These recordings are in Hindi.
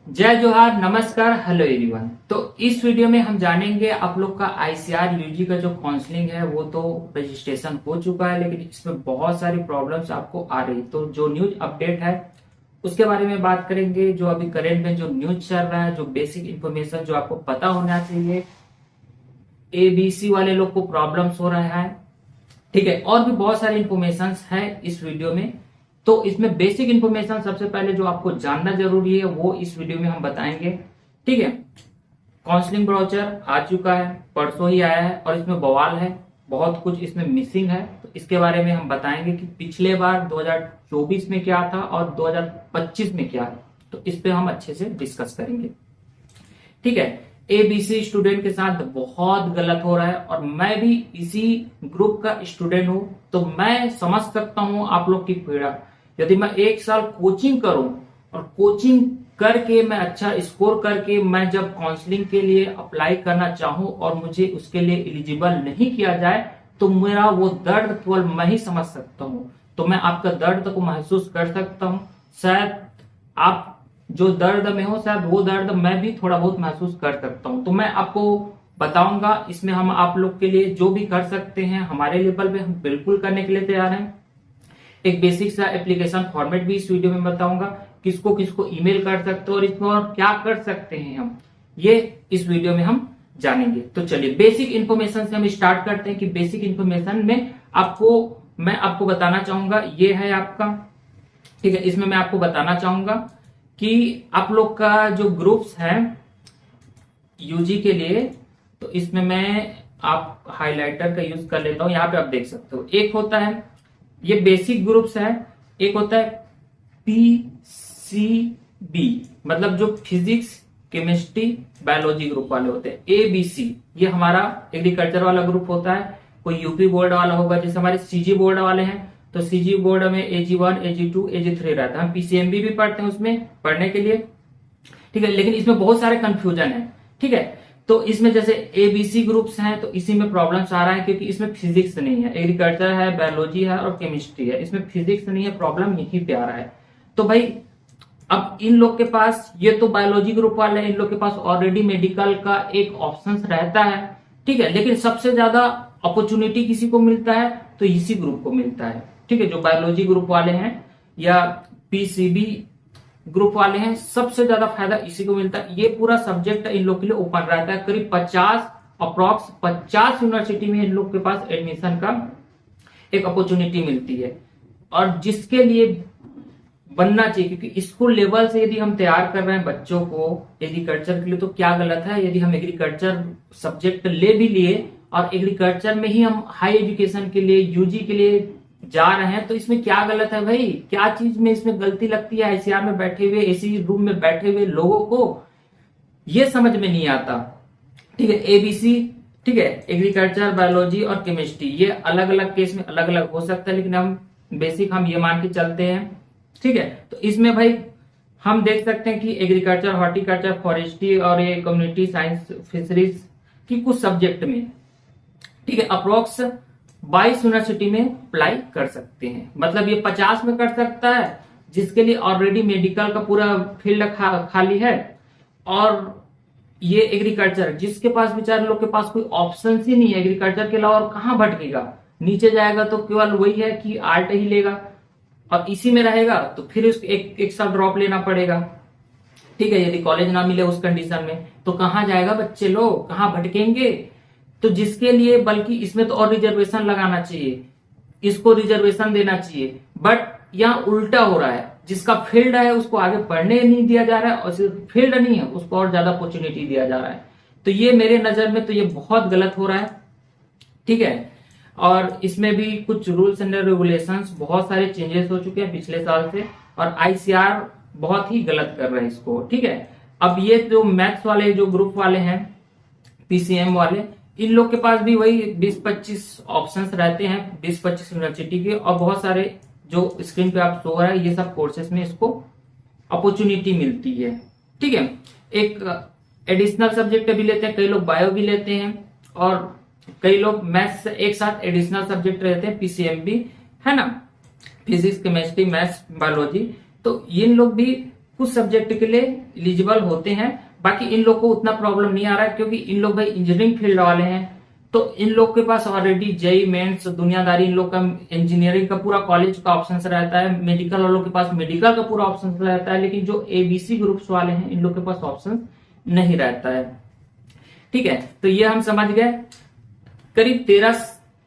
जय जोहार, नमस्कार, हेलो एवरीवन। तो इस वीडियो में हम जानेंगे आप लोग का आईसीआर यूजी का जो काउंसलिंग है वो तो रजिस्ट्रेशन हो चुका है, लेकिन इसमें बहुत सारी प्रॉब्लम्स आपको आ रही। तो जो न्यूज अपडेट है उसके बारे में बात करेंगे। जो अभी करेंट में जो न्यूज चल रहा है, जो बेसिक इंफॉर्मेशन जो आपको पता होना चाहिए। एबीसी वाले लोग को प्रॉब्लम्स हो रहा है, ठीक है, और भी बहुत सारी इंफॉर्मेशन है इस वीडियो में। तो इसमें बेसिक इंफॉर्मेशन सबसे पहले जो आपको जानना जरूरी है वो इस वीडियो में हम बताएंगे, ठीक है। काउंसलिंग ब्राउचर आ चुका है, परसों ही आया है और इसमें बवाल है, बहुत कुछ इसमें मिसिंग है। तो इसके बारे में हम बताएंगे कि पिछले बार 2024 में क्या था और 2025 में क्या है। तो इस पे हम अच्छे से डिस्कस करेंगे, ठीक है। एबीसी स्टूडेंट के साथ बहुत गलत हो रहा है और मैं भी इसी ग्रुप का स्टूडेंट हूं, तो मैं समझ सकता हूं आप लोग की पीड़ा। यदि मैं एक साल कोचिंग करूं और कोचिंग करके मैं अच्छा स्कोर करके मैं जब काउंसलिंग के लिए अप्लाई करना चाहूं और मुझे उसके लिए एलिजिबल नहीं किया जाए, तो मेरा वो दर्द केवल मैं ही समझ सकता हूं। तो मैं आपका दर्द को महसूस कर सकता हूं। शायद आप जो दर्द में हो, शायद वो दर्द मैं भी थोड़ा बहुत महसूस कर सकता हूं। तो मैं आपको बताऊंगा, इसमें हम आप लोग के लिए जो भी कर सकते हैं हमारे लेवल पे हम बिल्कुल करने के लिए तैयार हैं। एक बेसिक सा एप्लीकेशन फॉर्मेट भी इस वीडियो में बताऊंगा, किसको किसको ईमेल कर सकते हो और इसमें और क्या कर सकते हैं हम, ये इस वीडियो में हम जानेंगे। तो चलिए बेसिक इंफॉर्मेशन से हम स्टार्ट करते हैं कि बेसिक इंफॉर्मेशन में मैं आपको बताना चाहूंगा, ये है आपका, ठीक है। इसमें मैं आपको बताना चाहूंगा कि आप लोग का जो ग्रुप्स है यूजी के लिए, तो इसमें मैं आप हाइलाइटर का यूज कर लेता हूं। यहां पे आप देख सकते हो, एक होता है ये बेसिक ग्रुप्स है, एक होता है पीसीबी, मतलब जो फिजिक्स केमिस्ट्री बायोलॉजी ग्रुप वाले होते हैं। एबीसी ये हमारा एग्रीकल्चर वाला ग्रुप होता है। कोई यूपी बोर्ड वाला होगा, जैसे हमारे सीजी बोर्ड वाले हैं, तो सीजी बोर्ड में AG1 AG2 AG3 रहता है। हम पीसीएमबी भी पढ़ते हैं उसमें पढ़ने के लिए, ठीक है। लेकिन इसमें बहुत सारे कंफ्यूजन है, ठीक है। तो इसमें जैसे एबीसी ग्रुप्स हैं, तो इसी में प्रॉब्लम्स आ रहा है क्योंकि इसमें फिजिक्स नहीं है। एग्रीकल्चर है, बायोलॉजी है और केमिस्ट्री है, इसमें फिजिक्स नहीं है। प्रॉब्लम यहीं पे आ रहा है। तो भाई अब इन लोग के पास, ये तो बायोलॉजी ग्रुप वाले हैं, इन लोग के पास ऑलरेडी मेडिकल का एक ऑप्शन रहता है, ठीक है। लेकिन सबसे ज्यादा अपॉर्चुनिटी किसी को मिलता है तो इसी ग्रुप को मिलता है, ठीक है। जो बायोलॉजी ग्रुप वाले हैं या पीसीबी ग्रुप वाले हैं, सबसे ज्यादा फायदा इसी को मिलता है। ये पूरा सब्जेक्ट इन लोग के लिए ओपन रहता है। करीब 50 यूनिवर्सिटी में इन लोग के पास एडमिशन का एक अपॉर्चुनिटी मिलती है, और जिसके लिए बनना चाहिए, क्योंकि स्कूल लेवल से यदि हम तैयार कर रहे हैं बच्चों को एग्रीकल्चर के लिए, तो क्या गलत है यदि हम एग्रीकल्चर सब्जेक्ट ले भी लिए और एग्रीकल्चर में ही हम हाई एजुकेशन के लिए यूजी के लिए जा रहे हैं, तो इसमें क्या गलत है भाई? क्या चीज में इसमें गलती लगती है आईसीआर में बैठे हुए, एसी रूम में बैठे हुए लोगों को? ये समझ में नहीं आता, ठीक है। एबीसी, ठीक है, एग्रीकल्चर बायोलॉजी और केमिस्ट्री, ये अलग अलग केस में अलग अलग हो सकता है, लेकिन हम बेसिक हम ये मान के चलते हैं, ठीक है। तो इसमें भाई हम देख सकते हैं कि एग्रीकल्चर, हॉर्टिकल्चर, फॉरेस्ट्री और ये कम्युनिटी साइंस, फिशरीज की कुछ सब्जेक्ट में, ठीक है, अप्रोक्स 22 यूनिवर्सिटी में अप्लाई कर सकते हैं। मतलब ये 50 में कर सकता है जिसके लिए ऑलरेडी मेडिकल का पूरा फील्ड खाली है, और ये एग्रीकल्चर जिसके पास बेचारे लोग के पास कोई ऑप्शन ही नहीं है एग्रीकल्चर के अलावा, और कहां भटकेगा? नीचे जाएगा तो केवल वही है कि आर्ट ही लेगा और इसी में रहेगा, तो फिर उसको एक साल ड्रॉप लेना पड़ेगा, ठीक है। यदि कॉलेज ना मिले उस कंडीशन में तो कहां जाएगा बच्चे लोग, कहां भटकेंगे? तो जिसके लिए, बल्कि इसमें तो और रिजर्वेशन लगाना चाहिए, इसको रिजर्वेशन देना चाहिए, बट यहाँ उल्टा हो रहा है। जिसका फील्ड है उसको आगे पढ़ने नहीं दिया जा रहा है, और सिर्फ फील्ड नहीं है उसको और ज्यादा अपॉर्चुनिटी दिया जा रहा है। तो ये मेरे नजर में तो ये बहुत गलत हो रहा है, ठीक है। और इसमें भी कुछ रूल्स एंड रेगुलेशंस, बहुत सारे चेंजेस हो चुके हैं पिछले साल से, और आईसीआर बहुत ही गलत कर रहे हैं इसको, ठीक है। अब ये जो मैथ्स वाले जो ग्रुप वाले हैं, पीसीएम वाले, इन लोग के पास भी वही 20-25 ऑप्शंस रहते हैं, 20-25 यूनिवर्सिटी के, और बहुत सारे जो स्क्रीन पे आप शो हो रहा है ये सब कोर्सेस में इसको अपॉर्चुनिटी मिलती है, ठीक है। एक एडिशनल सब्जेक्ट भी लेते हैं, कई लोग बायो भी लेते हैं, और कई लोग मैथ्स एक साथ एडिशनल सब्जेक्ट रहते हैं, पीसीएम भी है ना, फिजिक्स केमिस्ट्री मैथ्स बायोलॉजी। तो इन लोग भी कुछ सब्जेक्ट के लिए एलिजिबल होते हैं, बाकी इन लोग को उतना प्रॉब्लम नहीं आ रहा है क्योंकि इन लोग भाई इंजीनियरिंग फील्ड वाले हैं। तो इन लोग के पास ऑलरेडी जेई मेंस दुनियादारी, इन लोग का इंजीनियरिंग का पूरा कॉलेज का ऑप्शन रहता है। मेडिकल वालों के पास मेडिकल का पूरा ऑप्शन रहता है, लेकिन जो एबीसी ग्रुप्स वाले हैं इन लोग के पास ऑप्शन नहीं रहता है। ठीक है, तो ये हम समझ गए। करीब 13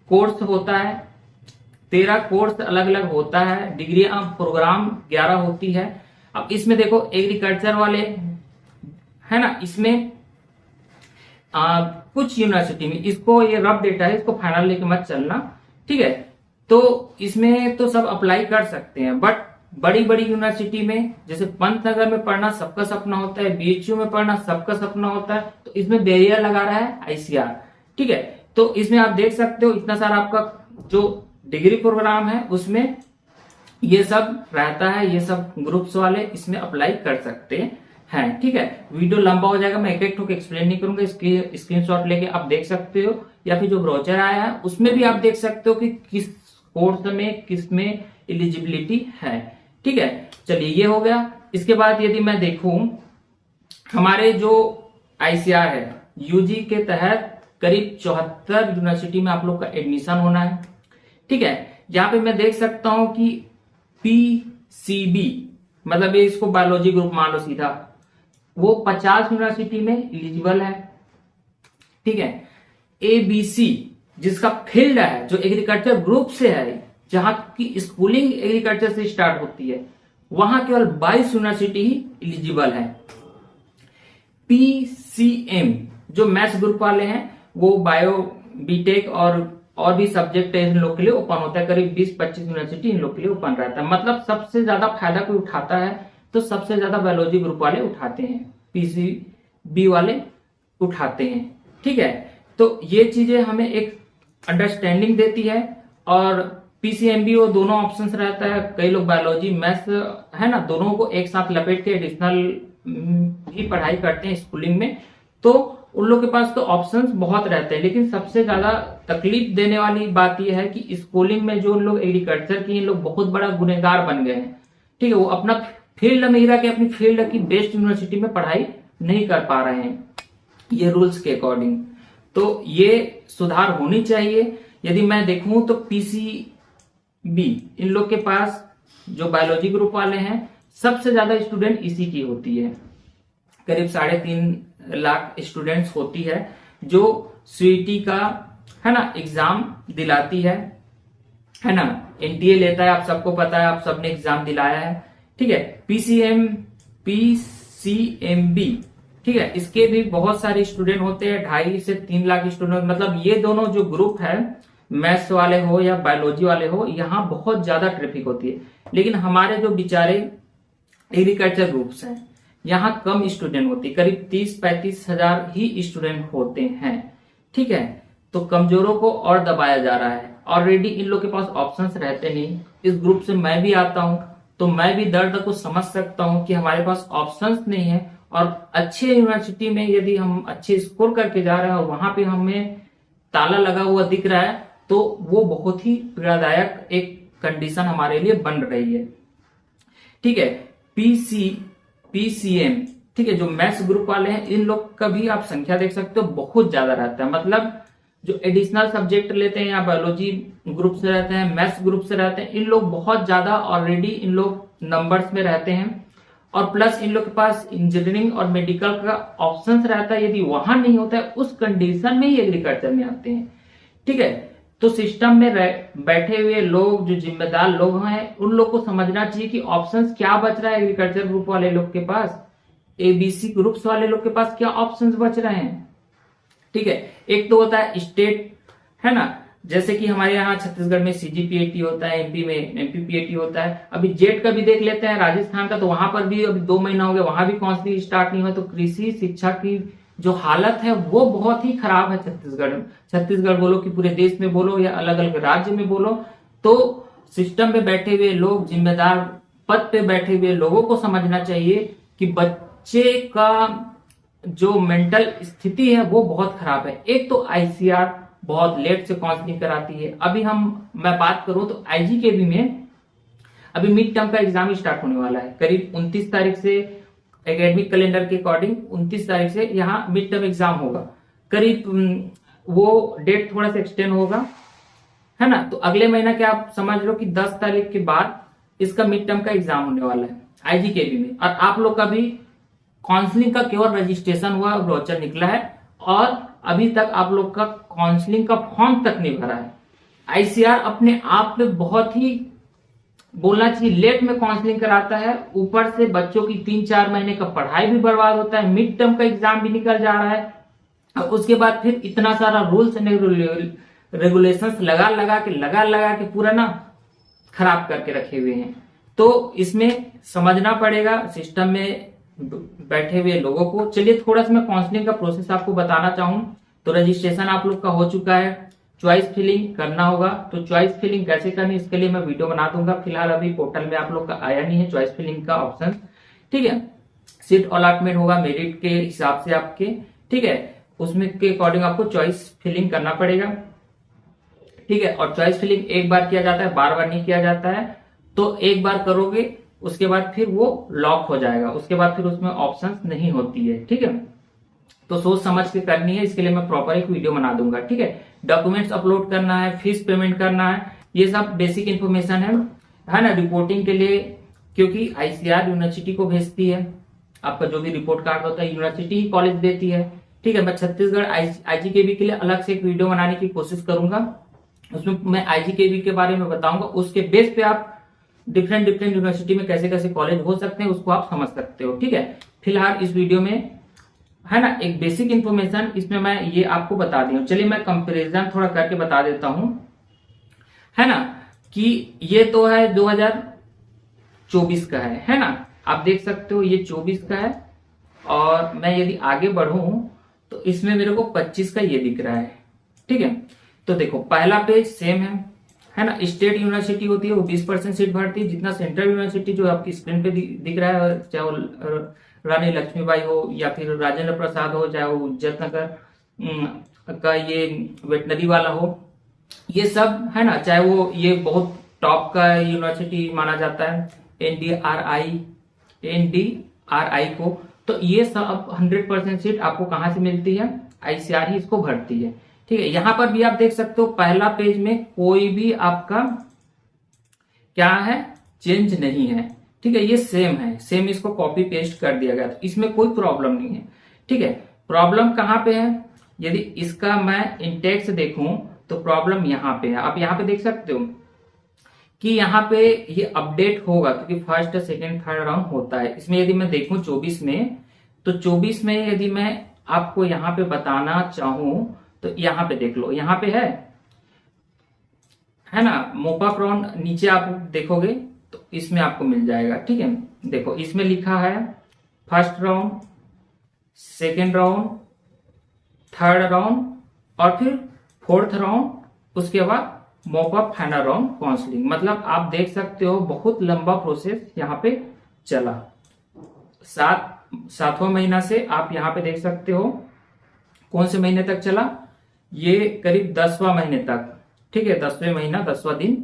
कोर्स होता है, 13 कोर्स अलग अलग होता है। डिग्री प्रोग्राम 11 होती है। अब इसमें देखो एग्रीकल्चर वाले है ना, इसमें कुछ यूनिवर्सिटी में, इसको ये रफ डेटा है, इसको फाइनल लेके मत चलना, ठीक है। तो इसमें तो सब अप्लाई कर सकते हैं, बट बड़ी बड़ी यूनिवर्सिटी में जैसे पंतनगर में पढ़ना सबका सपना होता है, बीएचयू में पढ़ना सबका सपना होता है, तो इसमें बैरियर लगा रहा है आईसीआर। ठीक है, तो इसमें आप देख सकते हो इतना सारा आपका जो डिग्री प्रोग्राम है उसमें ये सब रहता है, ये सब ग्रुप्स वाले इसमें अप्लाई कर सकते हैं। ठीक है, वीडियो लंबा हो जाएगा, मैं एक एक ठोक एक्सप्लेन नहीं करूंगा, इसकी स्क्रीनशॉट लेके आप देख सकते हो, या फिर जो ब्रोचर आया है उसमें भी आप देख सकते हो कि किस कोर्स में किस में एलिजिबिलिटी है। ठीक है, चलिए ये हो गया। इसके बाद यदि मैं देखूं हमारे जो आईसीआर है, यूजी के तहत करीब 74 यूनिवर्सिटी में आप लोग का एडमिशन होना है। ठीक है, यहाँ पे मैं देख सकता हूं कि पीसीबी मतलब ये इसको बायोलॉजी ग्रुप मान लो सीधा, वो 50 यूनिवर्सिटी में एलिजिबल है। ठीक है, एबीसी जिसका फील्ड है, जो एग्रीकल्चर ग्रुप से है, जहां की स्कूलिंग एग्रीकल्चर से स्टार्ट होती है, वहां केवल 22 यूनिवर्सिटी ही एलिजिबल है। पीसीएम जो मैथ्स ग्रुप वाले हैं, वो बायो बीटेक और भी सब्जेक्ट है इन लोग के लिए ओपन होता है। करीब 20-25 यूनिवर्सिटी इन लोग के लिए ओपन रहता है। मतलब सबसे ज्यादा फायदा कोई उठाता है तो सबसे ज्यादा बायोलॉजी ग्रुप वाले उठाते हैं, पीसीबी वाले उठाते हैं। ठीक है, तो ये चीजें हमें एक अंडरस्टैंडिंग देती है। और पीसीएमबी वो दोनों ऑप्शंस रहता है, कई लोग बायोलॉजी मैथ्स है ना, दोनों को एक साथ लपेट के एडिशनल भी पढ़ाई करते हैं स्कूलिंग में, तो उन लोग के पास तो ऑप्शंस बहुत रहते हैं। लेकिन सबसे ज्यादा तकलीफ देने वाली बात यह है कि स्कूलिंग में जो लोग एग्रीकल्चर की, इन लोग बहुत बड़ा गुनहगार बन गए हैं। ठीक है, वो अपना फील्ड में ही रह के अपनी फील्ड की बेस्ट यूनिवर्सिटी में पढ़ाई नहीं कर पा रहे हैं ये रूल्स के अकॉर्डिंग। तो ये सुधार होनी चाहिए। यदि मैं देखूं तो पीसीबी इन लोग के पास जो बायोलॉजी ग्रुप वाले हैं, सबसे ज्यादा स्टूडेंट इसी की होती है। करीब 3.5 लाख स्टूडेंट्स होती है जो सीईटी का है ना एग्जाम दिलाती है ना, एनटीए लेता है, आप सबको पता है, आप सबने एग्जाम दिलाया है। ठीक है, पीसीएमबी ठीक है, इसके भी बहुत सारे स्टूडेंट होते हैं, 2.5 से 3 लाख स्टूडेंट। मतलब ये दोनों जो ग्रुप है, मैथ्स वाले हो या बायोलॉजी वाले हो, यहाँ बहुत ज्यादा ट्रैफिक होती है। लेकिन हमारे जो बेचारे एग्रीकल्चर ग्रुप्स हैं, यहाँ कम स्टूडेंट होती है, करीब 30-35 हजार ही स्टूडेंट होते हैं। ठीक है, तो कमजोरों को और दबाया जा रहा है। ऑलरेडी इन लोग के पास ऑप्शंस रहते नहीं। इस ग्रुप से मैं भी आता हूं, तो मैं भी दर्द को समझ सकता हूं कि हमारे पास ऑप्शंस नहीं है। और अच्छे यूनिवर्सिटी में यदि हम अच्छे स्कोर करके जा रहे हैं और वहां पे हमें ताला लगा हुआ दिख रहा है, तो वो बहुत ही पीड़ादायक एक कंडीशन हमारे लिए बन रही है। ठीक है, पीसीएम ठीक है, जो मैथ्स ग्रुप वाले हैं, इन लोग का भी आप संख्या देख सकते हो, बहुत ज्यादा रहता है। मतलब जो एडिशनल सब्जेक्ट लेते हैं या बायोलॉजी ग्रुप से रहते हैं, मैथ्स ग्रुप से रहते हैं, इन लोग बहुत ज्यादा ऑलरेडी इन लोग नंबर्स में रहते हैं। और प्लस इन लोग के पास इंजीनियरिंग और मेडिकल का ऑप्शन रहता है। यदि वहां नहीं होता है, उस कंडीशन में ही एग्रीकल्चर में आते हैं। ठीक है, तो सिस्टम में बैठे हुए लोग, जो जिम्मेदार लोग हैं, उन लोग को समझना चाहिए कि ऑप्शंस क्या बच रहा है एग्रीकल्चर ग्रुप वाले लोग के पास, एबीसी ग्रुप्स वाले लोग के पास क्या ऑप्शंस बच रहे हैं। ठीक है, एक तो होता है स्टेट है ना, जैसे कि हमारे यहाँ छत्तीसगढ़ में सीजीपीएटी होता है, एमपी में एमपीपीएटी होता है। अभी जेट का भी देख लेते हैं, राजस्थान का, तो वहां पर भी अभी 2 महीना हो गया, वहां भी काउंसलिंग स्टार्ट नहीं हुआ। तो कृषि शिक्षा की जो हालत है वो बहुत ही खराब है छत्तीसगढ़ बोलो कि पूरे देश में बोलो या अलग अलग राज्य में बोलो। तो सिस्टम में बैठे हुए लोग, जिम्मेदार पद पे बैठे हुए लोगों को समझना चाहिए कि बच्चे का जो मेंटल स्थिति है वो बहुत खराब है। एक तो आईसीआर बहुत लेट से काउंसलिंग कराती है। अभी मैं बात करूं तो आईजीकेबी में अभी मिड टर्म का एग्जाम स्टार्ट होने वाला है करीब 29 तारीख से, एकेडमिक कैलेंडर के अकॉर्डिंग 29 तारीख से यहाँ मिड टर्म एग्जाम होगा। करीब वो डेट थोड़ा सा एक्सटेंड होगा, है ना। तो अगले महीना के आप समझ लो कि 10 तारीख के बाद इसका मिड टर्म का एग्जाम होने वाला है आईजीकेबी में। और आप लोग का भी काउंसलिंग का केवल रजिस्ट्रेशन हुआ, ब्रोचर निकला है और अभी तक आप लोग का काउंसलिंग का फॉर्म तक नहीं भरा है। आईसीआर अपने आप में बहुत ही बोलना चाहिए लेट में काउंसलिंग कराता है, ऊपर से बच्चों की 3-4 महीने का पढ़ाई भी बर्बाद होता है, मिड टर्म का एग्जाम भी निकल जा रहा है और उसके बाद फिर इतना सारा रूल्स एंड रेगुलेशंस लगा लगा के पूरा ना खराब करके रखे हुए हैं। तो इसमें समझना पड़ेगा सिस्टम में बैठे हुए लोगों को। चलिए थोड़ा सा मैं काउंसलिंग का प्रोसेस आपको बताना चाहूं तो रजिस्ट्रेशन आप लोग का हो चुका है, चॉइस फिलिंग करना होगा। तो चॉइस फिलिंग कैसे करनी इसके लिए मैं वीडियो बना दूंगा, फिलहाल अभी पोर्टल में आप लोग का आया नहीं है चॉइस फिलिंग का ऑप्शन, ठीक है। सीट अलॉटमेंट होगा मेरिट के हिसाब से आपके, ठीक है, उसमें के अकॉर्डिंग आपको चॉइस फिलिंग करना पड़ेगा, ठीक है। और चॉइस फिलिंग एक बार किया जाता है, बार बार नहीं किया जाता है। तो एक बार करोगे उसके बाद फिर वो लॉक हो जाएगा, उसके बाद फिर उसमें ऑप्शंस नहीं होती है, ठीक है। तो सोच समझ के करनी है, इसके लिए मैं प्रॉपर एक वीडियो बना दूंगा, ठीक है। डॉक्यूमेंट्स अपलोड करना है, फीस पेमेंट करना है, ये सब बेसिक इन्फॉर्मेशन है ना रिपोर्टिंग के लिए, क्योंकि आईसीआर यूनिवर्सिटी को भेजती है। आपका जो भी रिपोर्ट कार्ड होता है यूनिवर्सिटी ही कॉलेज देती है, ठीक है। मैं छत्तीसगढ़ आईजीकेबी के लिए अलग से एक वीडियो बनाने की कोशिश करूंगा, उसमें मैं आईजीकेबी के बारे में बताऊंगा, उसके बेस पे आप डिफरेंट यूनिवर्सिटी में कैसे कैसे कॉलेज हो सकते हैं उसको आप समझ सकते हो, ठीक है। फिलहाल इस वीडियो में है ना एक बेसिक इन्फॉर्मेशन इसमें मैं ये आपको बता दी हूँ। चलिए मैं कंपैरिजन थोड़ा करके बता देता हूं, है ना, कि ये तो है 2024 का है ना। आप देख सकते हो ये 24 का है और मैं यदि आगे बढ़ूं तो इसमें मेरे को 25 का ये दिख रहा है, ठीक है। तो देखो पहला पेज सेम है ना। स्टेट यूनिवर्सिटी होती है वो 20% सीट भरती है, जितना सेंट्रल यूनिवर्सिटी जो आपकी स्क्रीन पे दिख रहा है, चाहे वो रानी लक्ष्मीबाई हो या फिर राजेंद्र प्रसाद हो, चाहे वो उज्जत नगर का ये वेटनरी वाला हो, ये सब है ना, चाहे वो ये बहुत टॉप का यूनिवर्सिटी माना जाता है एनडीआरआई को, तो ये सब 100% सीट आपको कहां से मिलती है, आईसीआर ही इसको भरती है, ठीक है। यहां पर भी आप देख सकते हो पहला पेज में कोई भी आपका क्या है चेंज नहीं है, ठीक है। ये सेम है, सेम इसको कॉपी पेस्ट कर दिया गया, तो इसमें कोई प्रॉब्लम नहीं है, ठीक है। प्रॉब्लम कहां पे है, यदि इसका मैं इंडेक्स देखूं तो प्रॉब्लम यहां पे है। आप यहां पे देख सकते हो कि यहाँ पे ये अपडेट होगा क्योंकि फर्स्ट सेकेंड थर्ड राउंड होता है। इसमें यदि मैं देखूं 24 में, तो 24 में यदि मैं आपको यहाँ पे बताना चाहूं तो यहाँ पे देख लो, यहाँ पे है ना मोपा प्रॉन, नीचे आप देखोगे तो इसमें आपको मिल जाएगा, ठीक है। देखो इसमें लिखा है first round, second round, third round और फिर फोर्थ राउंड, उसके बाद मॉपअप फाइनल राउंड काउंसलिंग। मतलब आप देख सकते हो बहुत लंबा प्रोसेस यहाँ पे चला, 7वां महीना से आप यहाँ पे देख सकते हो कौन से महीने तक चला, ये करीब 10वां महीने तक, ठीक है, 10वें महीना 10वां दिन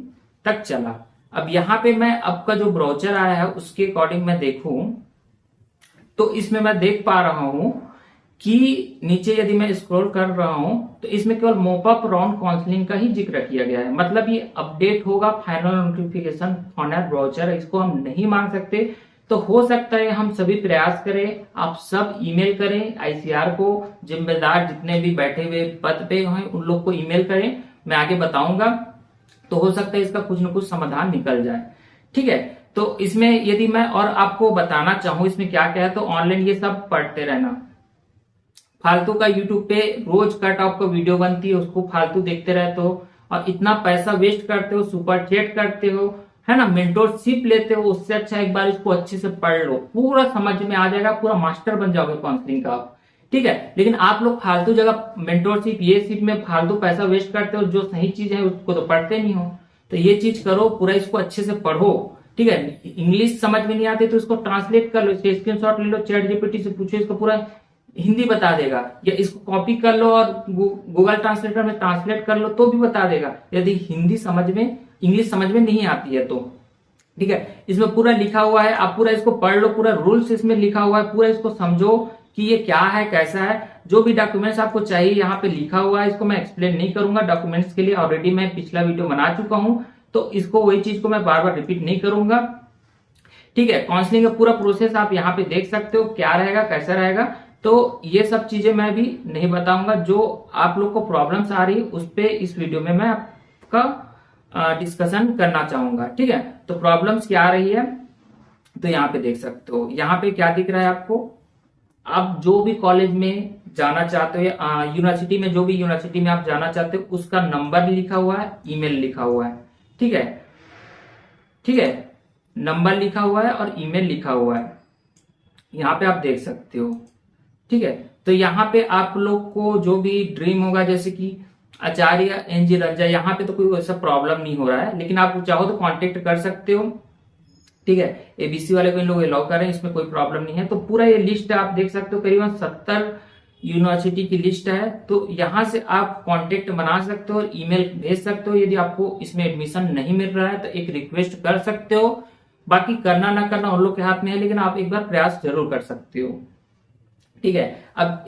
तक चला। अब यहाँ पे मैं आपका जो ब्राउचर आया है उसके अकॉर्डिंग मैं देखूं तो इसमें मैं देख पा रहा हूं कि नीचे यदि मैं स्क्रॉल कर रहा हूं तो इसमें केवल मॉपअप राउंड काउंसलिंग का ही जिक्र किया गया है। मतलब ये अपडेट होगा फाइनल नोटिफिकेशन फॉर ब्राउचर, इसको हम नहीं मान सकते। तो हो सकता है हम सभी प्रयास करें, आप सब ईमेल करें आईसीआर को, जिम्मेदार जितने भी बैठे हुए पद पे हैं उन लोग को ईमेल करें, मैं आगे बताऊंगा, तो हो सकता है इसका कुछ न कुछ समाधान निकल जाए, ठीक है। तो इसमें यदि मैं और आपको बताना चाहूं इसमें क्या क्या है, तो ऑनलाइन ये सब पढ़ते रहना, फालतू का यूट्यूब पे रोज कट ऑफ का वीडियो बनती है उसको फालतू देखते रहते हो और इतना पैसा वेस्ट करते हो, सुपर चैट करते हो, है ना, मेंटोरशिप लेते हो, उससे अच्छा एक बार इसको अच्छे से पढ़ लो, पूरा समझ में आ जाएगा, पूरा मास्टर बन जाओगे काउंसलिंग का, ठीक है। लेकिन आप लोग फालतू जगह मेंटोरशिप ये सीट में फालतू पैसा वेस्ट करते हो, जो सही चीज है उसको तो पढ़ते नहीं हो। तो ये चीज करो, पूरा इसको अच्छे से पढ़ो, ठीक है। इंग्लिश समझ में नहीं आती तो इसको ट्रांसलेट कर लो, इसके स्क्रीनशॉट ले लो, चैट जीपीटी से पूछो, इसको पूरा हिंदी बता देगा, या इसको कॉपी कर लो और गूगल ट्रांसलेटर में ट्रांसलेट कर लो तो भी बता देगा, यदि हिंदी समझ में इंग्लिश समझ में नहीं आती है तो, ठीक है, इसमें पूरा लिखा हुआ है, आप पूरा इसको पढ़ लो, पूरा रूल्स इसमें लिखा हुआ है, पूरा इसको समझो कि ये क्या है कैसा है। जो भी डॉक्यूमेंट्स आपको चाहिए यहाँ पे लिखा हुआ है, इसको मैं एक्सप्लेन नहीं करूंगा, डॉक्यूमेंट्स के लिए ऑलरेडी मैं पिछला वीडियो बना चुका हूं, तो इसको वही चीज को मैं बार बार रिपीट नहीं करूंगा। ठीक है, काउंसलिंग का पूरा प्रोसेस आप यहाँ पे देख सकते हो, क्या रहेगा कैसा रहेगा। तो ये सब चीजें मैं भी नहीं बताऊंगा, जो आप लोग को प्रॉब्लम्स आ रही है उस पे इस वीडियो में मैं आपका डिस्कशन करना चाहूंगा। ठीक है, तो प्रॉब्लम्स क्या आ रही है तो यहाँ पे देख सकते हो, यहाँ पे क्या दिख रहा है आपको, आप जो भी कॉलेज में जाना चाहते हो या यूनिवर्सिटी में, जो भी यूनिवर्सिटी में आप जाना चाहते हो उसका नंबर लिखा हुआ है, ईमेल लिखा हुआ है। ठीक है, ठीक है, नंबर लिखा हुआ है और ईमेल लिखा हुआ है, यहाँ पे आप देख सकते हो। ठीक है, तो यहाँ पे आप लोग को जो भी ड्रीम होगा, जैसे कि आचार्य एनजी रंजा, यहाँ पे तो कोई वैसा प्रॉब्लम नहीं हो रहा है, लेकिन आप चाहो तो कांटेक्ट कर सकते हो। ठीक है, एबीसी वाले को इन लोग अलाउ कर रहे हैं, इसमें कोई प्रॉब्लम नहीं है। तो पूरा ये लिस्ट आप देख सकते हो, करीबन 70 यूनिवर्सिटी की लिस्ट है, तो यहाँ से आप कांटेक्ट बना सकते हो और ईमेल भेज सकते हो। यदि आपको इसमें एडमिशन नहीं मिल रहा है तो एक रिक्वेस्ट कर सकते हो, बाकी करना ना करना उन लोग के हाथ में है, लेकिन आप एक बार प्रयास जरूर कर सकते हो। ठीक है, अब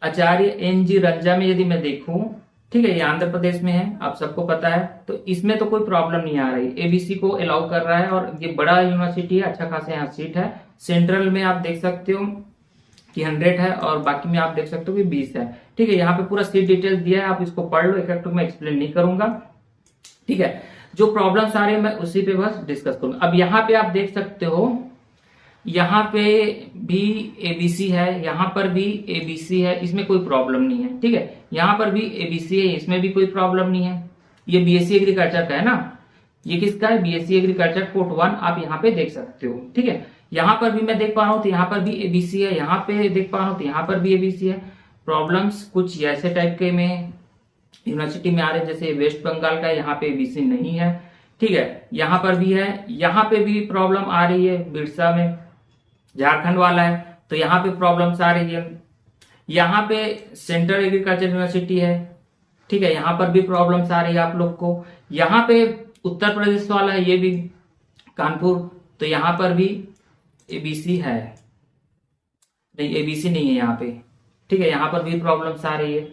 आचार्य एनजी रंजा में यदि मैं देखूं, ठीक है, ये आंध्र प्रदेश में है, आप सबको पता है, तो इसमें तो कोई प्रॉब्लम नहीं आ रही, एबीसी को अलाउ कर रहा है और ये बड़ा यूनिवर्सिटी है, अच्छा खासा यहाँ सीट है। सेंट्रल में आप देख सकते हो कि 100 है और बाकी में आप देख सकते हो कि 20 है। ठीक है, यहाँ पे पूरा सीट डिटेल्स दिया है, आप इसको पढ़ लो, एक मैं एक्सप्लेन नहीं करूंगा। ठीक है, जो प्रॉब्लम्स आ रही है मैं उसी पे बस डिस्कस करूंगा। अब यहाँ पे आप देख सकते हो, यहाँ पे भी एबीसी है, यहाँ पर भी एबीसी है, इसमें कोई प्रॉब्लम नहीं है। ठीक है, यहाँ पर भी एबीसी है, इसमें भी कोई प्रॉब्लम नहीं है। ये बीएससी एग्रीकल्चर का है ना, ये किसका है, बीएससी एग्रीकल्चर कोट 1, आप यहाँ पे देख सकते हो। ठीक है, यहाँ पर भी मैं देख पा रहा हूँ तो यहाँ पर भी एबीसी है, यहाँ पे देख पा रहा हूँ तो यहाँ पर भी एबीसी है। प्रॉब्लम्स कुछ ऐसे टाइप के में यूनिवर्सिटी में आ रहे हैं, जैसे वेस्ट बंगाल का है, यहाँ पे एबीसी नहीं है। ठीक है, यहाँ पर भी है, यहाँ पे भी प्रॉब्लम आ रही है, बिरसा में झारखंड वाला है तो यहाँ पे प्रॉब्लम्स आ रही है। यहाँ पे सेंट्रल एग्रीकल्चर यूनिवर्सिटी है, ठीक है, यहाँ पर भी प्रॉब्लम्स आ रही है आप लोग को। यहाँ पे उत्तर प्रदेश वाला है, ये भी कानपुर, तो यहाँ पर भी एबीसी है, नहीं एबीसी नहीं है यहाँ पे। ठीक है, यहाँ पर भी प्रॉब्लम्स आ रही है।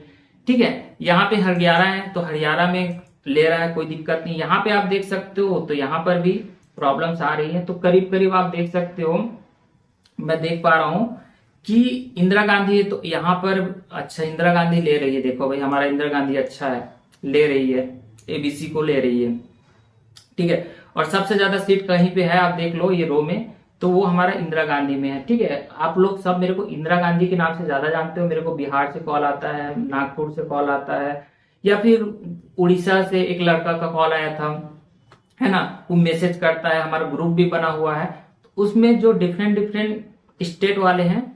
ठीक है, यहाँ पे हरियाणा है तो हरियाणा में ले रहा है, कोई दिक्कत नहीं। यहाँ पे आप देख सकते हो तो यहाँ पर भी प्रॉब्लम्स आ रही है, तो करीब करीब आप देख सकते हो, मैं देख पा रहा हूं कि इंदिरा गांधी है तो यहाँ पर अच्छा इंदिरा गांधी ले रही है, देखो भाई हमारा इंदिरा गांधी अच्छा है, ले रही है, एबीसी को ले रही है। ठीक है, और सबसे ज्यादा सीट कहीं पे है आप देख लो ये रो में, तो वो हमारा इंदिरा गांधी में है। ठीक है, आप लोग सब मेरे को इंदिरा गांधी के नाम से ज्यादा जानते हो, मेरे को बिहार से कॉल आता है, नागपुर से कॉल आता है, या फिर उड़ीसा से एक लड़का का कॉल आया था, है ना, वो मैसेज करता है, हमारा ग्रुप भी बना हुआ है, उसमें जो डिफरेंट डिफरेंट स्टेट वाले हैं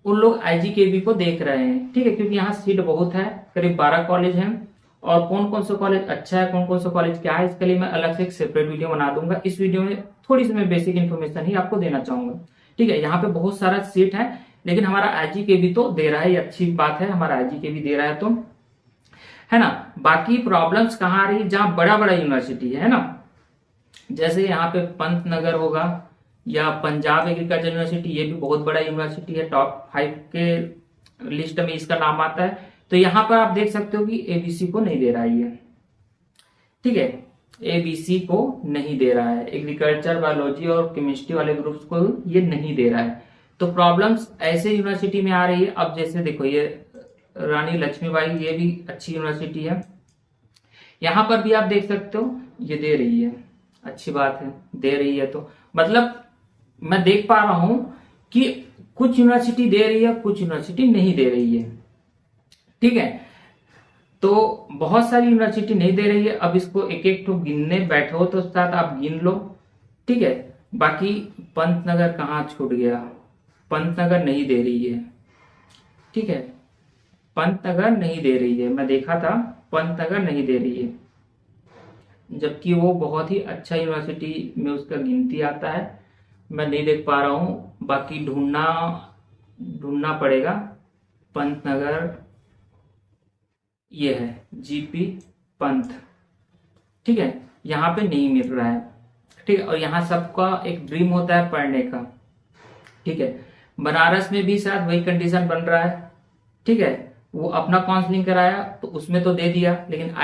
उन लोग आईजीकेबी को देख रहे हैं। ठीक है, क्योंकि यहाँ सीट बहुत है, करीब 12 कॉलेज हैं, और कौन कौन सा कॉलेज अच्छा है, कौन कौन सा कॉलेज क्या है, इसके लिए मैं अलग से एक सेपरेट वीडियो बना दूंगा। इस वीडियो में थोड़ी सी मैं बेसिक इन्फॉर्मेशन ही आपको देना चाहूंगा। ठीक है, यहाँ पे बहुत सारा सीट है, लेकिन हमारा आईजीकेबी तो दे रहा है, ये अच्छी बात है, हमारा आईजीकेबी दे रहा है, तो है ना। बाकी प्रॉब्लम्स कहाँ आ रही है, जहां बड़ा बड़ा यूनिवर्सिटी है ना, जैसे यहाँ पे पंत नगर होगा या पंजाब एग्रीकल्चर यूनिवर्सिटी, ये भी बहुत बड़ा यूनिवर्सिटी है, टॉप 5 के लिस्ट में इसका नाम आता है। तो यहाँ पर आप देख सकते हो कि एबीसी को नहीं दे रहा है ये। ठीक है, एबीसी को नहीं दे रहा है, एग्रीकल्चर, बायोलॉजी और केमिस्ट्री वाले ग्रुप्स को ये नहीं दे रहा है। तो प्रॉब्लम्स ऐसे यूनिवर्सिटी में आ रही है। अब जैसे देखो ये रानी लक्ष्मीबाई, ये भी अच्छी यूनिवर्सिटी है, यहाँ पर भी आप देख सकते हो ये दे रही है, अच्छी बात है, दे रही है। तो मतलब मैं देख पा रहा हूं कि कुछ यूनिवर्सिटी दे रही है, कुछ यूनिवर्सिटी नहीं दे रही है। ठीक है, तो बहुत सारी यूनिवर्सिटी नहीं दे रही है। अब इसको एक एक तो गिनने बैठो तो साथ आप गिन लो। ठीक है, बाकी पंतनगर कहाँ छूट गया, पंतनगर नहीं दे रही है। ठीक है, पंतनगर नहीं दे रही है, मैं देखा था पंतनगर नहीं दे रही है, जबकि वो बहुत ही अच्छा यूनिवर्सिटी में उसका गिनती आता है, मैं नहीं देख पा रहा हूं, बाकी ढूंढना पड़ेगा। पंतनगर ये है, जीपी पंत। ठीक है, यहाँ पे नहीं मिल रहा है, ठीक है। और यहाँ सबका एक ड्रीम होता है पढ़ने का, ठीक है। बनारस में भी शायद वही कंडीशन बन रहा है, ठीक है। वो अपना काउंसलिंग कराया तो उसमें तो दे दिया, लेकिन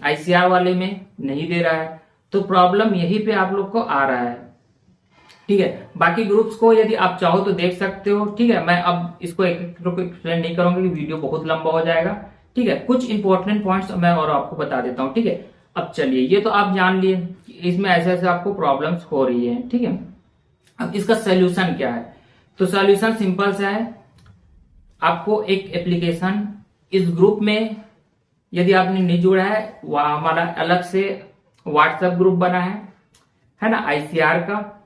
आईसीआर वाले में नहीं दे रहा है। तो प्रॉब्लम यही पे आप लोग को आ रहा है, ठीक है। बाकी ग्रुप्स को यदि आप चाहो तो देख सकते हो, ठीक है। मैं अब इसको एक एक्सप्लेन नहीं करूंगा कि वीडियो बहुत लंबा हो जाएगा, ठीक है। कुछ इंपॉर्टेंट पॉइंट्स मैं और आपको बता देता हूं, ठीक है। अब चलिए, ये तो आप जान लिए कि इसमें ऐसे ऐसे आपको प्रॉब्लम्स हो रही है, ठीक है। अब इसका सोल्यूशन क्या है? तो सोल्यूशन सिंपल सा है। आपको एक एप्लीकेशन इस ग्रुप में यदि आपने नहीं जोड़ा है, वह हमारा अलग से व्हाट्सएप ग्रुप बना है ना, आईसीआर का,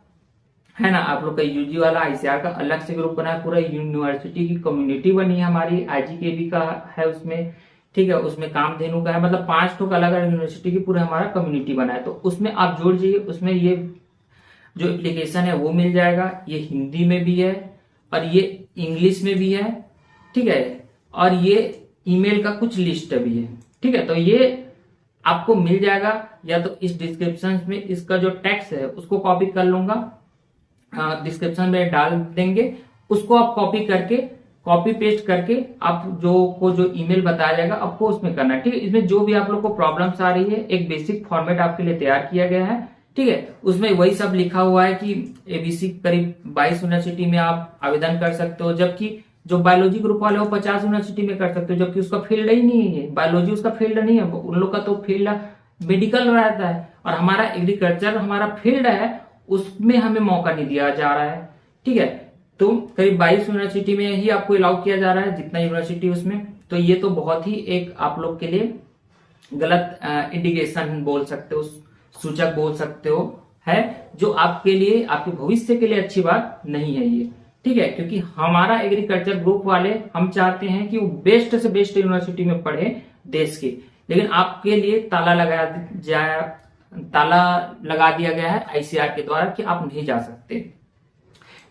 है ना। आप लोग का यूजी वाला आईसीआर का अलग से ग्रुप बना है, पूरा यूनिवर्सिटी की कम्युनिटी बनी है हमारी, आईजीकेबी का है उसमें, ठीक है। उसमें कामधेनु का है, मतलब 5 ठोक अलग अलग यूनिवर्सिटी की पूरा हमारा कम्युनिटी बना है। तो उसमें आप जुड़ जाइए, उसमें ये जो एप्लीकेशन है वो मिल जाएगा। ये हिंदी में भी है और ये इंग्लिश में भी है, ठीक है। और ये ईमेल का कुछ लिस्ट भी है, ठीक है। तो ये आपको मिल जाएगा, या तो इस डिस्क्रिप्शन में इसका जो टेक्स्ट है उसको कॉपी कर लूंगा, डिस्क्रिप्शन में डाल देंगे, उसको आप कॉपी पेस्ट करके आप जो ईमेल बताया जाएगा आपको उसमें करना है, ठीक है। इसमें जो भी आप लोग को प्रॉब्लम्स आ रही है, एक बेसिक फॉर्मेट आपके लिए तैयार किया गया है, ठीक है। उसमें वही सब लिखा हुआ है कि एबीसी करीब 22 यूनिवर्सिटी में आप आवेदन कर सकते हो, जबकि जो बायोलॉजी ग्रुप वाले हो 50 यूनिवर्सिटी में कर सकते हो, जबकि उसका फील्ड ही नहीं है, बायोलॉजी उसका फील्ड नहीं है। उन लोग का तो फील्ड मेडिकल रहता है, और हमारा एग्रीकल्चर हमारा फील्ड है, उसमें हमें मौका नहीं दिया जा रहा है, ठीक है। तो करीब 22 यूनिवर्सिटी में ही आपको अलाउ किया जा रहा है, जितना यूनिवर्सिटी उसमें। तो ये तो बहुत ही एक आप लोग के लिए गलत इंडिकेशन बोल सकते हो, सूचक बोल सकते हो, है, जो आपके लिए, आपके भविष्य के लिए अच्छी बात नहीं है ये, ठीक है। क्योंकि हमारा एग्रीकल्चर ग्रुप वाले हम चाहते हैं कि वो बेस्ट से बेस्ट यूनिवर्सिटी में पढ़े देश के, लेकिन आपके लिए ताला लगा दिया गया है आईसीआर के द्वारा कि आप नहीं जा सकते,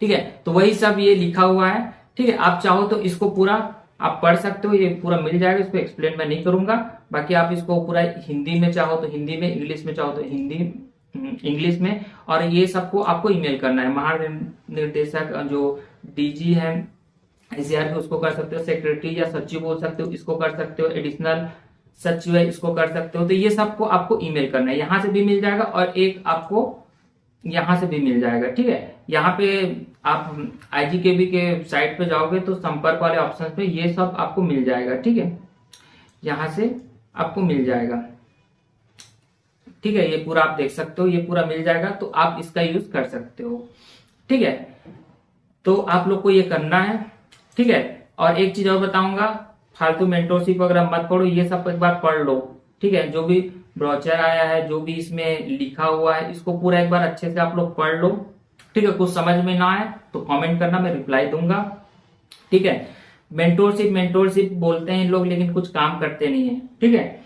ठीक है। तो वही सब ये लिखा हुआ है, ठीक है। आप चाहो तो इसको पूरा आप पढ़ सकते हो, ये पूरा मिल जाएगा, इसको एक्सप्लेन मैं नहीं करूंगा। बाकी आप इसको पूरा हिंदी में चाहो तो हिंदी में, इंग्लिश में चाहो तो इंग्लिश में, और ये सबको आपको ईमेल करना है। महानिर्देशक जो डीजी है आईसीआर के, उसको कर सकते हो, सेक्रेटरी या सचिव बोल सकते हो, इसको कर सकते हो, एडिशनल सचिव है, इसको कर सकते हो। तो ये सबको आपको ईमेल करना है, यहां से भी मिल जाएगा और एक आपको यहां से भी मिल जाएगा, ठीक है। यहाँ पे आप आईजीकेबी के साइट पे जाओगे तो संपर्क वाले ऑप्शन पे ये सब आपको मिल जाएगा, ठीक है। यहां से आपको मिल जाएगा, ठीक है। ये पूरा आप देख सकते हो, ये पूरा मिल जाएगा, तो आप इसका यूज कर सकते हो, ठीक है। तो आप लोग को ये करना है, ठीक है। और एक चीज और बताऊंगा, फालतू मेंटोरशिप वगैरह मत पढ़ो, ये सब एक बार पढ़ लो, ठीक है। जो भी ब्रोचर आया है, जो भी इसमें लिखा हुआ है, इसको पूरा एक बार अच्छे से आप लोग पढ़ लो, ठीक है। कुछ समझ में ना आए तो कमेंट करना, मैं रिप्लाई दूंगा, ठीक है। मेंटोरशिप बोलते हैं लोग, लेकिन कुछ काम करते नहीं है, ठीक है।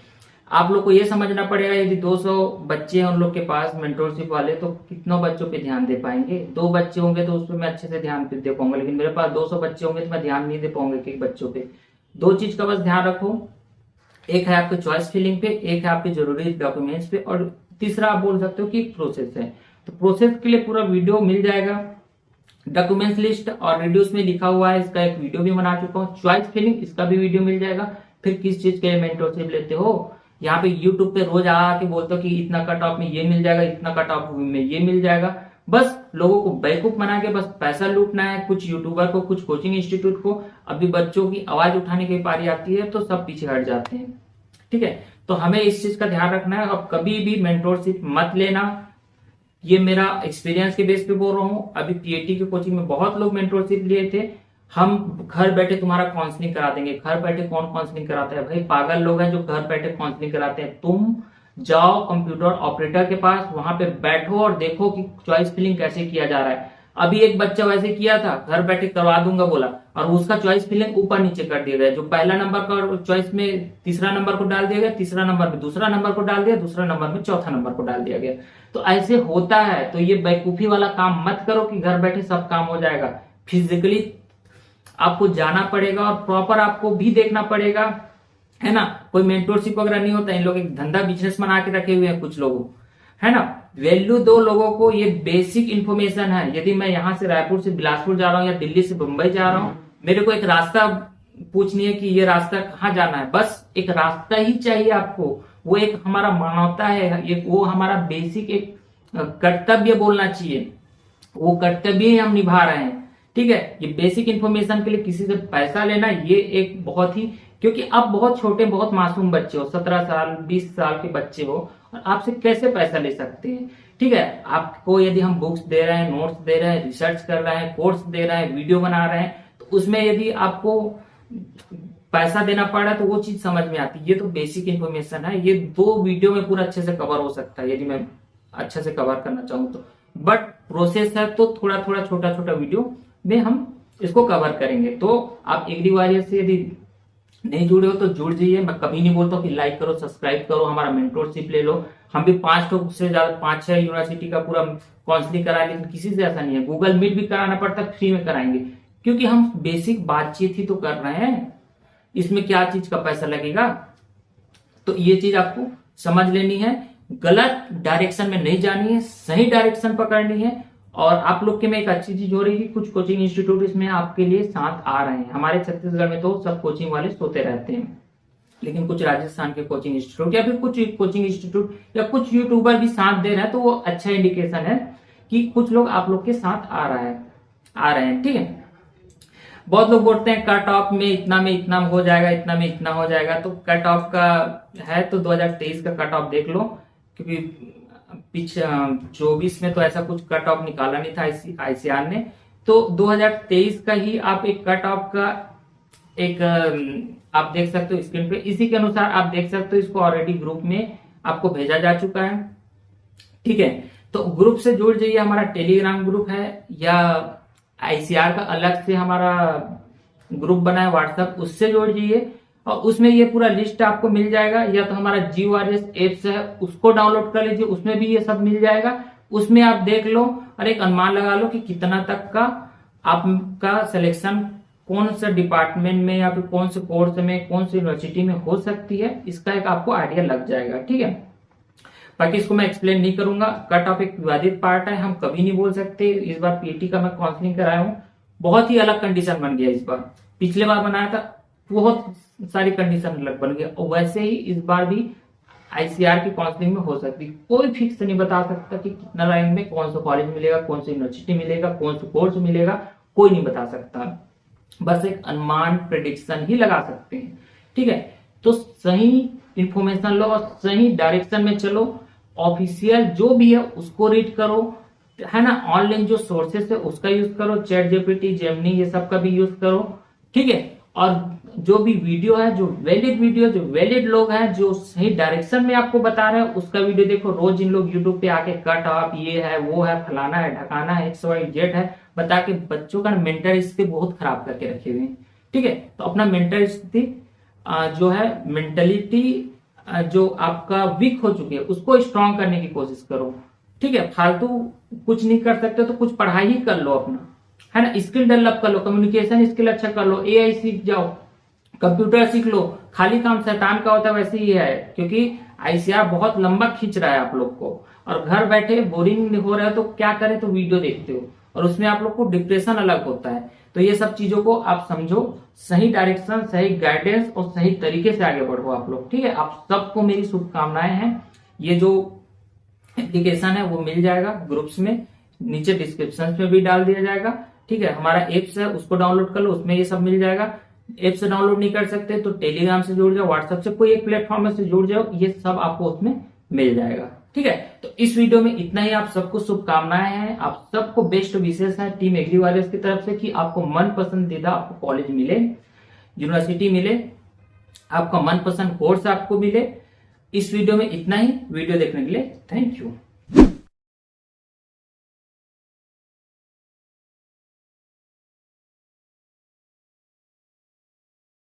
आप लोग को ये समझना पड़ेगा, यदि 200 बच्चे हैं उन लोग के पास मेंटोरशिप वाले, तो कितनों बच्चों पे ध्यान दे पाएंगे? 2 बच्चे होंगे तो उस पर मैं अच्छे से ध्यान दे पाऊंगा, लेकिन मेरे पास 200 बच्चे होंगे तो मैं ध्यान नहीं दे पाऊंगा एक बच्चों पे। 2 चीज का बस ध्यान रखो, एक है आपके चॉइस फिलिंग पे, एक है आपके जरूरी डॉक्यूमेंट्स पे, और तीसरा आप बोल सकते हो कि प्रोसेस है। तो प्रोसेस के लिए पूरा वीडियो मिल जाएगा, डॉक्यूमेंट्स लिस्ट और रिड्यूस में लिखा हुआ है, इसका एक वीडियो भी बना चुका हूँ। चॉइस फिलिंग, इसका भी वीडियो मिल जाएगा। फिर किस चीज के मेंटोरशिप लेते हो, यहाँ पे यूट्यूब पे रोज आके बोलते हो कि इतना कट ऑफ में ये मिल जाएगा, इतना कट ऑफ में ये मिल जाएगा, बस लोगों को बेवकूफ बना के बस पैसा लूटना है, कुछ यूट्यूबर को, कुछ कोचिंग इंस्टीट्यूट को। अभी बच्चों की आवाज उठाने की पारी आती है तो सब पीछे हट जाते हैं, ठीक है। तो हमें इस चीज का ध्यान रखना है, और कभी भी मेंटोरशिप मत लेना। ये मेरा एक्सपीरियंस के बेस पे बोल रहा हूँ। अभी पीएटी की कोचिंग में बहुत लोग मेंटोरशिप लिए थे, हम घर बैठे तुम्हारा काउंसलिंग करा देंगे। घर बैठे कौन काउंसलिंग कराता है भाई? पागल लोग हैं जो घर बैठे काउंसलिंग कराते हैं। तुम जाओ कंप्यूटर ऑपरेटर के पास, वहां पे बैठो और देखो कि चॉइस फिलिंग कैसे किया जा रहा है। अभी एक बच्चा वैसे किया था, घर बैठे करवा दूंगा बोला, और उसका चॉइस फिलिंग ऊपर नीचे कर दिया गया। जो पहला नंबर का चॉइस में तीसरा नंबर को डाल दिया गया, तीसरा नंबर में दूसरा नंबर को डाल दिया, दूसरा नंबर में चौथा नंबर को डाल दिया गया। तो ऐसे होता है। तो ये बेवकूफी वाला काम मत करो कि घर बैठे सब काम हो जाएगा। फिजिकली आपको जाना पड़ेगा और प्रॉपर आपको भी देखना पड़ेगा है ना। कोई मेंटोरशिप वगैरह नहीं होता, इन लोग एक धंधा बिजनेस बना के रखे हुए हैं कुछ लोगों, है ना। वैल्यू दो लोगों को, ये बेसिक इंफॉर्मेशन है। यदि मैं यहाँ से रायपुर से बिलासपुर जा रहा हूँ या दिल्ली से मुंबई जा रहा हूँ, मेरे को एक रास्ता पूछनी है कि ये रास्ता कहाँ जाना है, बस एक रास्ता ही चाहिए आपको। वो एक हमारा मानवता है, ये वो हमारा बेसिक एक कर्तव्य बोलना चाहिए, वो कर्तव्य ही हम निभा रहे हैं। ठीक है, ये बेसिक इंफॉर्मेशन के लिए किसी से पैसा लेना, ये एक बहुत ही, क्योंकि आप बहुत छोटे बहुत मासूम बच्चे हो, 17 साल 20 साल के बच्चे हो, और आपसे कैसे पैसा ले सकते हैं। ठीक है, आपको यदि हम बुक्स दे रहे हैं, नोट्स दे रहे हैं, रिसर्च कर रहे हैं, कोर्स दे रहे हैं, वीडियो बना रहे हैं, तो उसमें यदि आपको पैसा देना पड़ा तो वो चीज समझ में आती है। ये तो बेसिक इंफॉर्मेशन है, ये 2 वीडियो में पूरा अच्छे से कवर हो सकता है यदि मैं अच्छे से कवर करना चाहूँ तो। बट प्रोसेस है तो थोड़ा थोड़ा छोटा छोटा वीडियो में हम इसको कवर करेंगे। तो आप एग्री वॉरियर से यदि नहीं जुड़े हो तो जुड़ जाइए। मैं कभी नहीं बोलता कि लाइक करो, सब्सक्राइब करो, हमारा मेंटोरशिप ले लो। हम भी 5 से ज्यादा 5-6 यूनिवर्सिटी का पूरा काउंसलिंग कराए, लेकिन किसी से ऐसा नहीं है। गूगल मीट भी कराना पड़ता है, फ्री में कराएंगे, क्योंकि हम बेसिक बातचीत ही तो कर रहे हैं, इसमें क्या चीज का पैसा लगेगा। तो ये चीज आपको समझ लेनी है, गलत डायरेक्शन में नहीं जानी है, सही डायरेक्शन पकड़नी है। और आप लोग के में एक अच्छी चीज हो रही है कि कुछ कोचिंग इंस्टीट्यूट इसमें आपके लिए साथ आ रहे हैं। हमारे छत्तीसगढ़ में तो सब कोचिंग वाले सोते रहते हैं, लेकिन कुछ राजस्थान के कोचिंग इंस्टीट्यूट या फिर कुछ कोचिंग इंस्टीट्यूट या कुछ यूट्यूबर भी साथ दे रहे हैं, तो वो अच्छा इंडिकेशन है कि कुछ लोग आप लोग के साथ आ रहे हैं। ठीक है, बहुत लोग बोलते हैं कट ऑफ में इतना हो जाएगा, इतना में इतना हो जाएगा। तो कट ऑफ का है तो 2023 का कट ऑफ देख लो, क्योंकि पिछले 24 में तो ऐसा कुछ कट ऑफ निकाला नहीं था ICAR ने। तो 2023 का ही आप एक कट ऑफ का एक आप देख सकते हो स्क्रीन पे। इसी के अनुसार आप देख सकते हो, इसको ऑलरेडी ग्रुप में आपको भेजा जा चुका है। ठीक है, तो ग्रुप से जुड़ जाइए। हमारा टेलीग्राम ग्रुप है या ICAR का अलग से हमारा ग्रुप बना है व्हाट्सएप, उससे जोड़ जाइए और उसमें ये पूरा लिस्ट आपको मिल जाएगा। या तो हमारा GORS एप्स है, उसको डाउनलोड कर लीजिए, उसमें भी ये सब मिल जाएगा। उसमें आप देख लो और एक अनुमान लगा लो कि कितना तक का आपका सिलेक्शन कौन सा डिपार्टमेंट में या फिर कौन से कोर्स में कौन सी यूनिवर्सिटी में हो सकती है, इसका एक आपको आइडिया लग जाएगा। ठीक है, बाकी इसको मैं एक्सप्लेन नहीं करूंगा। कट ऑफ एक विवादित पार्ट है, हम कभी नहीं बोल सकते। इस बार PAT का मैं काउंसलिंग कराया हूँ, बहुत ही अलग कंडीशन बन गया इस बार। पिछले बार बनाया था बहुत सारी कंडीशन अलग बन गया, और वैसे ही इस बार भी ICAR की काउंसलिंग में हो सकती। कोई फिक्स नहीं बता सकता कि कितना रैंक में कौन सा कॉलेज मिलेगा, कौन सी यूनिवर्सिटी मिलेगा, कौन सा कोर्स मिलेगा, कोई नहीं बता सकता। बस एक अनुमान प्रेडिक्शन ही लगा सकते हैं। ठीक है, तो सही इंफॉर्मेशन लो और सही डायरेक्शन में चलो। ऑफिशियल जो भी है उसको रीड करो, है ना। ऑनलाइन जो सोर्सेस है उसका यूज करो, ChatGPT, जेमिनी, ये सब का भी यूज करो। ठीक है, और जो भी वीडियो है, जो वैलिड लोग हैं, जो सही डायरेक्शन में आपको बता रहे हैं, उसका वीडियो देखो। रोज इन लोग यूट्यूब पे आके कट ऑफ ये है, वो है, फलाना है, ढकाना है, XYZ है, बता के बच्चों का मेंटल स्थिति बहुत खराब करके रखे हुए हैं। ठीक है, तो अपना मेंटल स्थिति जो है, मेंटलिटी जो आपका वीक हो चुकी है, उसको स्ट्रांग करने की कोशिश करो। ठीक है, फालतू कुछ नहीं कर सकते तो कुछ पढ़ाई ही कर लो अपना, है ना। स्किल डेवलप कर लो, कम्युनिकेशन स्किल अच्छा कर लो, AI सीख जाओ, कंप्यूटर सीख लो। खाली काम शैतान का होता है, वैसे ही है, क्योंकि ICAR बहुत लंबा खींच रहा है आप लोग को, और घर बैठे बोरिंग हो रहा है तो क्या करें, तो वीडियो देखते हो, और उसमें आप लोग को डिप्रेशन अलग होता है। तो ये सब चीजों को आप समझो, सही डायरेक्शन, सही गाइडेंस और सही तरीके से आगे बढ़ो आप लोग। ठीक है, आप सबको मेरी शुभकामनाएं हैं। ये जो एप्लीकेशन है वो मिल जाएगा ग्रुप्स में, नीचे डिस्क्रिप्शन में भी डाल दिया जाएगा। ठीक है, हमारा एप्स है उसको डाउनलोड कर लो, उसमें ये सब मिल जाएगा। ऐप से डाउनलोड नहीं कर सकते तो टेलीग्राम से जुड़ जाओ, व्हाट्सएप से, कोई एक प्लेटफॉर्म से जुड़ जाओ, ये सब आपको उसमें मिल जाएगा। ठीक है, तो इस वीडियो में इतना ही। आप सबको शुभकामनाएं हैं, आप सबको बेस्ट विशेष है टीम एग्री वॉरियर्स की तरफ से कि आपको मन पसंदीदा आपको कॉलेज मिले, यूनिवर्सिटी मिले, आपका मनपसंद कोर्स आपको मिले। इस वीडियो में इतना ही। वीडियो देखने के लिए थैंक यू।